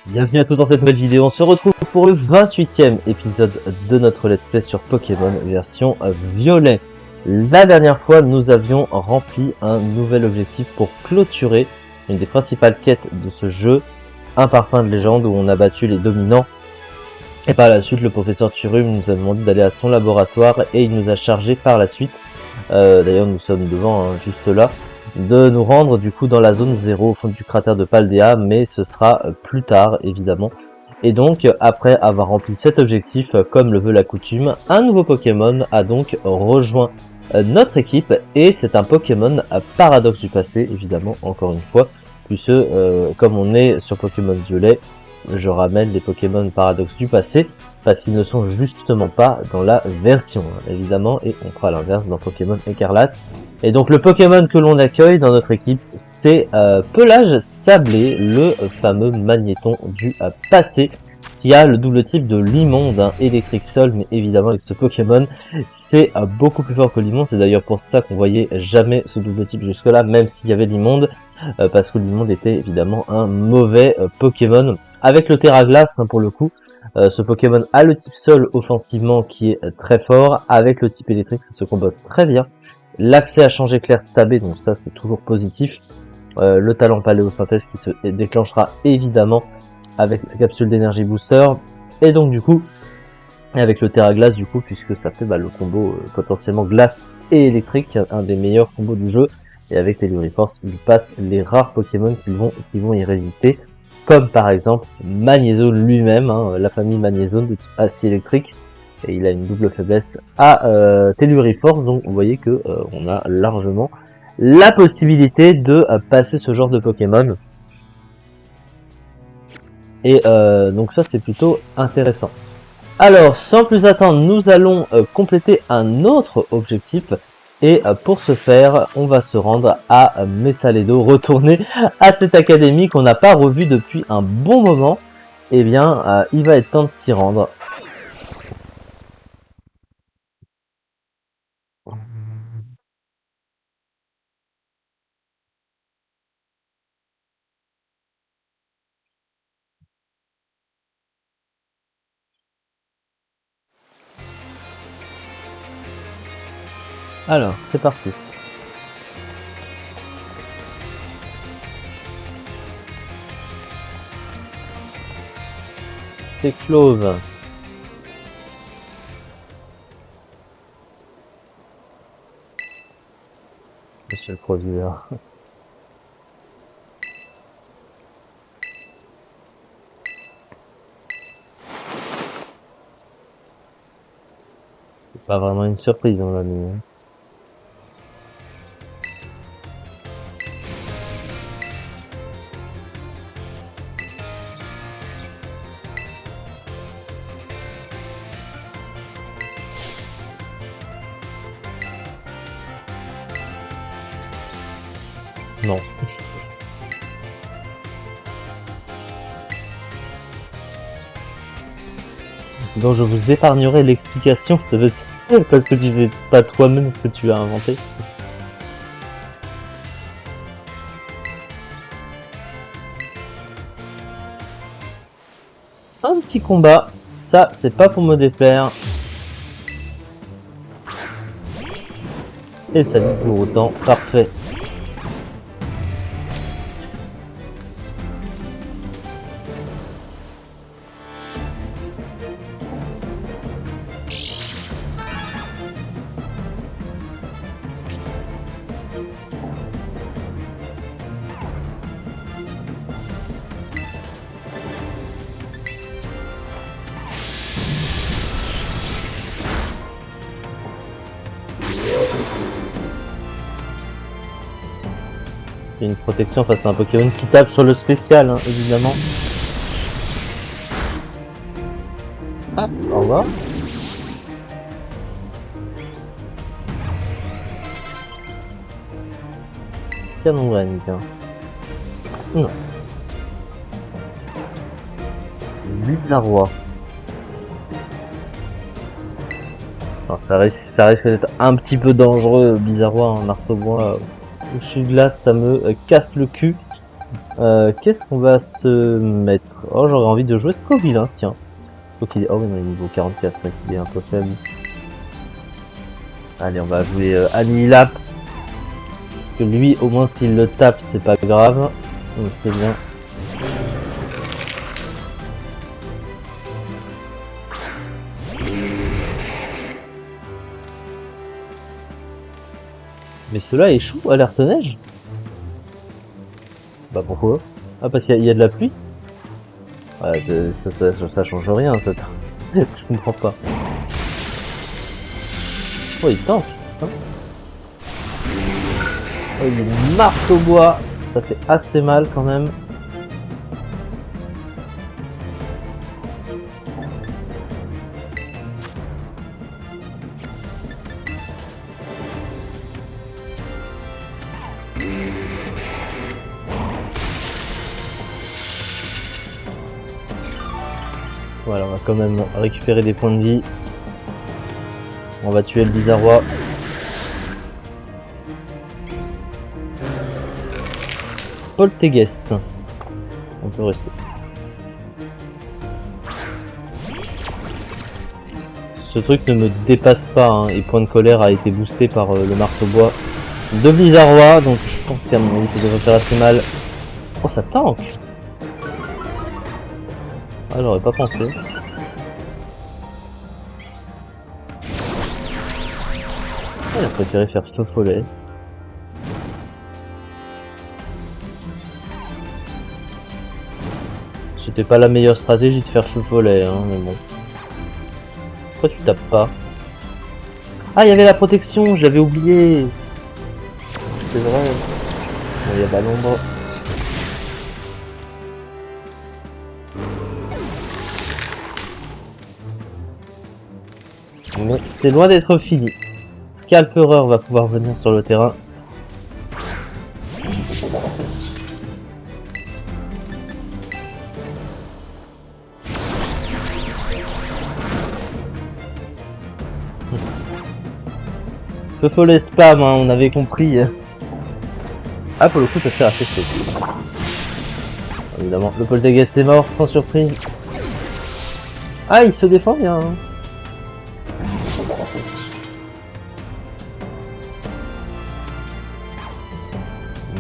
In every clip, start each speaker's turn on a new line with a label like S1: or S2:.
S1: Bienvenue à tous dans cette nouvelle vidéo, on se retrouve pour le 28e épisode de notre let's play sur Pokémon version violet. La dernière fois, nous avions rempli un nouvel objectif pour clôturer une des principales quêtes de ce jeu, un parfum de légende où on a battu les dominants. Et par la suite, le professeur Turum nous a demandé d'aller à son laboratoire et il nous a chargé par la suite, d'ailleurs nous sommes devant, juste là, de nous rendre du coup dans la zone 0 au fond du cratère de Paldea, mais ce sera plus tard évidemment. Et donc après avoir rempli cet objectif, comme le veut la coutume, un nouveau Pokémon a donc rejoint notre équipe et c'est un Pokémon paradoxe du passé évidemment, encore une fois, puisque comme on est sur Pokémon violet, je ramène les Pokémon paradoxe du passé parce qu'ils ne sont justement pas dans la version évidemment, et on fera l'inverse dans Pokémon écarlate. Et donc le Pokémon que l'on accueille dans notre équipe, c'est Pelage Sablé, le fameux magnéton du passé, qui a le double type de l'immonde, électrique sol, mais évidemment avec ce Pokémon, c'est beaucoup plus fort que l'immonde. C'est d'ailleurs pour ça qu'on voyait jamais ce double type jusque là, même s'il y avait l'immonde, parce que l'immonde était évidemment un mauvais Pokémon. Avec le Terra Glace, pour le coup, ce Pokémon a le type sol offensivement qui est très fort, avec le type électrique ça se combat très bien. L'accès à changer clair stabé, donc ça c'est toujours positif. Le talent paléosynthèse qui se déclenchera évidemment avec la capsule d'énergie booster. Et donc du coup, avec le Terra Glace du coup, puisque ça fait le combo potentiellement glace et électrique, un des meilleurs combos du jeu. Et avec Telluriforce, il passe les rares Pokémon qui vont y résister. Comme par exemple Magnézone lui-même, la famille Magnézone de type acier électrique. Et il a une double faiblesse à Telluriforce, donc vous voyez que on a largement la possibilité de passer ce genre de Pokémon. Et donc ça c'est plutôt intéressant. Alors sans plus attendre, nous allons compléter un autre objectif. Et pour ce faire, on va se rendre à Mesaledo, retourner à cette académie qu'on n'a pas revue depuis un bon moment. Et bien, il va être temps de s'y rendre. Alors, c'est parti. C'est Clove. Monsieur le proviseur. C'est pas vraiment une surprise, on l'a mis. Non. Donc je vous épargnerai l'explication, parce que tu sais pas toi-même ce que tu as inventé. Un petit combat, ça c'est pas pour me déplaire. Et ça dit pour autant, parfait. Il y a une protection face à un Pokémon qui tape sur le spécial, évidemment. Ah, au revoir. Canon graine, tiens. Non. Bizarrois. Alors, ça risque d'être un petit peu dangereux, Bizarrois, en marteau-bois. Je suis glace, ça me casse le cul. Qu'est-ce qu'on va se mettre? Oh, j'aurais envie de jouer Scoville, hein, tiens. Faut qu'il est... Oh, oui, non, il est niveau 44, ça qu'il est un peu faible. Allez, on va jouer Annihilap. Parce que lui, au moins, s'il le tape, c'est pas grave. Donc, c'est bien. Mais cela échoue, alerte neige? Bah pourquoi? Ah, parce qu'il y a de la pluie? Ouais, ça change rien, ça. Je comprends pas. Oh, il tente, putain. Oh, il marque au bois. Ça fait assez mal quand même. Voilà, on va quand même récupérer des points de vie. On va tuer le Bizarrois. Poltergeist. On peut rester. Ce truc ne me dépasse pas, hein, et Point de Colère a été boosté par le marteau-bois de Bizarrois, donc je pense qu'à mon avis ça devrait faire assez mal. Oh, ça tank! Ah, j'aurais pas pensé. Ah, il a préféré faire feu follet. C'était pas la meilleure stratégie de faire feu follet, hein, mais bon. Pourquoi tu tapes pas? Ah, il y avait la protection, je l'avais oublié. C'est vrai. Bon, il y a pas l'ombre. Mais c'est loin d'être fini. Scalperer va pouvoir venir sur le terrain. Feu follet spam, hein, on avait compris. Ah, pour le coup, ça sert à faire ça. Évidemment, le Poltergeist est mort, sans surprise. Ah, il se défend bien. Hein.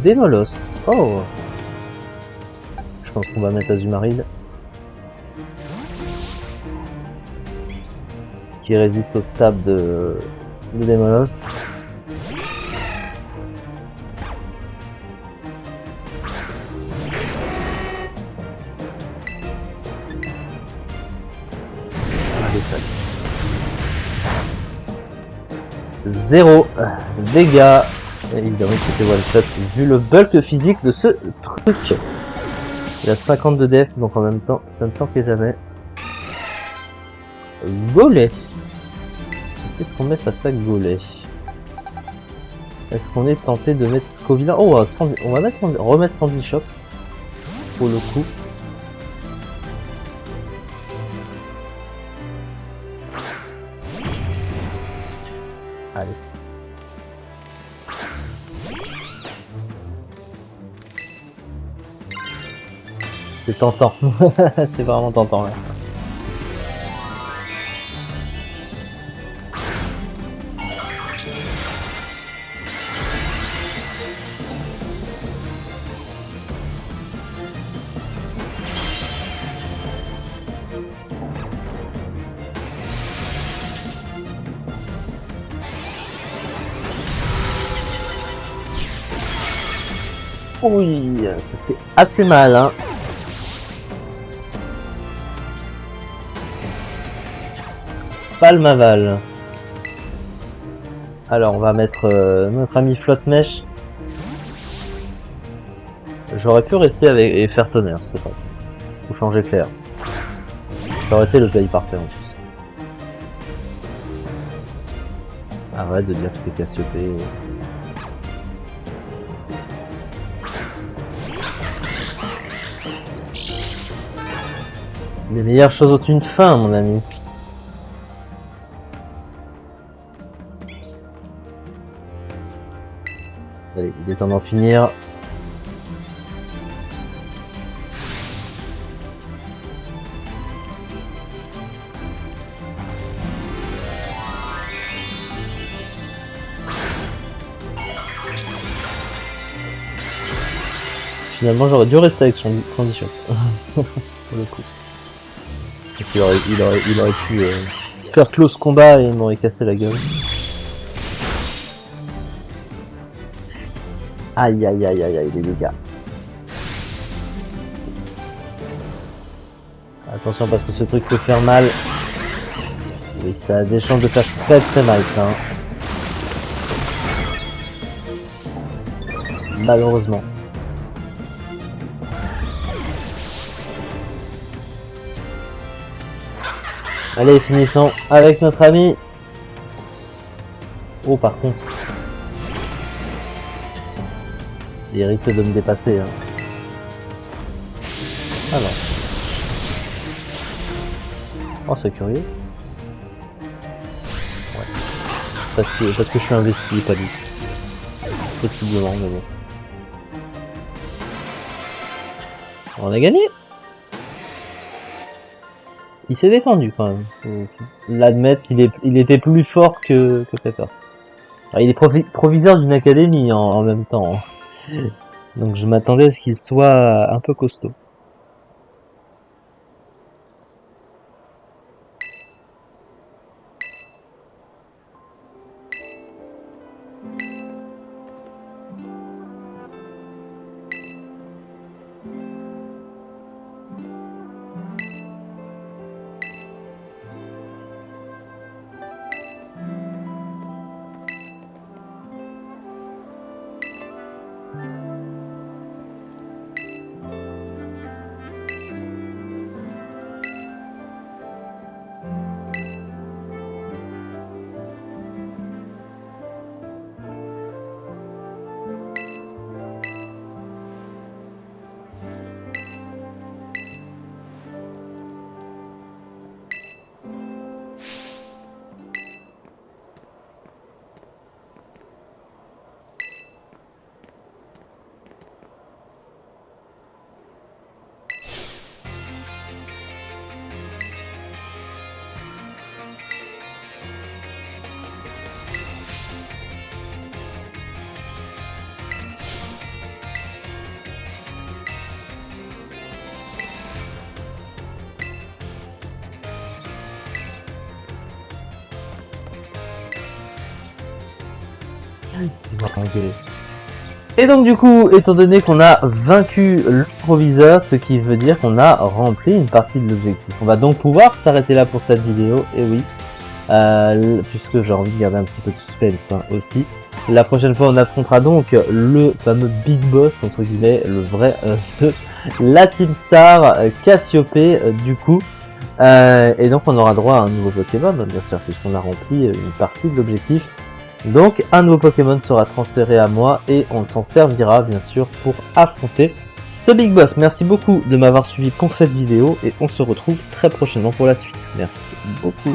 S1: Démolos. Oh. Je pense qu'on va mettre Azumarill. Qui résiste au stab de Démolos. Zéro dégâts. Évidemment que c'était one shot vu le bulk physique de ce truc. Il a 50 de def, donc en même temps ça ne tanquait jamais. Golem. Qu'est-ce qu'on met face à Golem? Est-ce qu'on est tenté de mettre Scoville? Oh, on va remettre Sandy Shops pour le coup. Allez. C'est tentant. C'est vraiment tentant là. Oui, c'était assez mal, hein. Palmaval. Alors, on va mettre notre ami Flotte Mèche. J'aurais pu rester avec et faire tonnerre, c'est pas. Ou changer clair. Ça aurait été le pays parfait en plus. Arrête de dire que t'es Cassiopée. Les meilleures choses ont une fin, mon ami. Allez, il est temps d'en finir. Finalement, j'aurais dû rester avec son transition. Pour le coup. Parce qu'il il aurait pu faire close combat et il m'aurait cassé la gueule. Aïe aïe aïe aïe aïe les dégâts. Attention parce que ce truc peut faire mal. Oui, ça a des chances de faire très très mal ça. Hein. Malheureusement. Allez, finissons avec notre ami. Oh, par contre. Il risque de me dépasser. Hein. Ah non. Oh, c'est curieux. Ouais. Parce que je suis investi, pas dit. Possiblement, mais bon. On a gagné. Il s'est défendu quand même. Faut l'admettre qu'il était plus fort que Pepper. Alors, il est proviseur d'une académie en même temps. Hein. Donc je m'attendais à ce qu'il soit un peu costaud. Et donc du coup, étant donné qu'on a vaincu le proviseur, ce qui veut dire qu'on a rempli une partie de l'objectif. On va donc pouvoir s'arrêter là pour cette vidéo, et oui, puisque j'ai envie de garder un petit peu de suspense hein, aussi. La prochaine fois, on affrontera donc le fameux Big Boss, entre guillemets, le vrai de la Team Star, Cassiopée, du coup. Et donc on aura droit à un nouveau Pokémon, bien sûr, puisqu'on a rempli une partie de l'objectif. Donc un nouveau Pokémon sera transféré à moi et on s'en servira bien sûr pour affronter ce Big Boss. Merci beaucoup de m'avoir suivi pour cette vidéo et on se retrouve très prochainement pour la suite. Merci beaucoup.